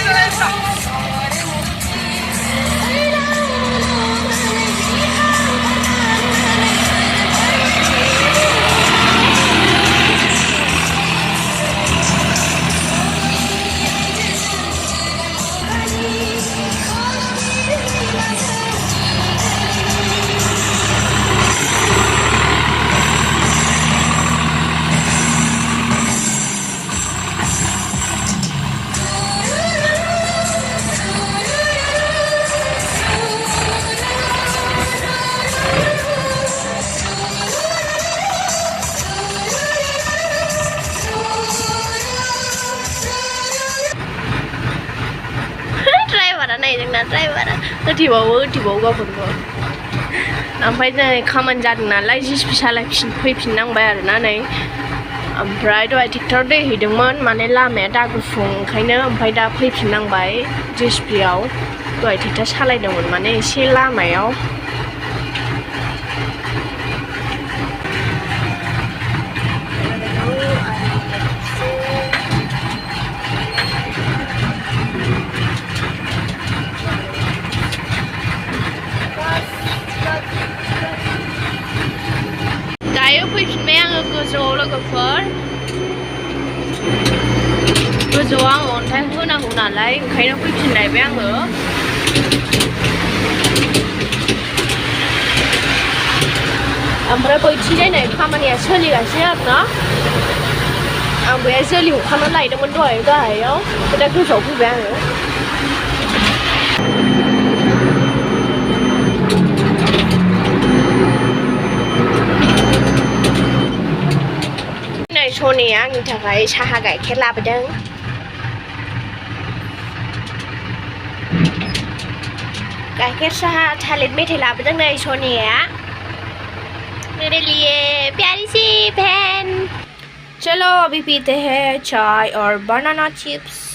driver ओमफ्राय नै खामानि जादों नालाय जिसिपि फैफिननांबाय आरोना नै ओमफ्राय दहाय ट्रेक्टर दै हैदोंमोन माने लामाया दा गुसुं ओंखायनो ओमफ्राय दा फैफिननांबाय जिसिपियाव दहाय ट्रेक्टर सालायदोंमोन माने एसे लामायाव फैफिनबाय आङो गोजौआव लोगोफोर गोजौआव आङो अन्थाइ होनांगौ नालाय ओंखायनो फैफिनलायबाय आङो ओमफ्राय बैथिजाय नै खामानिया सोलिगासिनो आरोना आं बेहाय जोलै हखांनानै लायदोंमोन दहाय गाहायाव दा गोजौआव फैबाय आङो सनिया आंनि थाखाय साहा गाइखेर लाबोदों गाइखेर साहा थालिर मेथाइ लाबोदों नै सनिया मेरे लिए प्यारी सी बहन चलो अभी पीते हैं चाय और बनाना चिप्स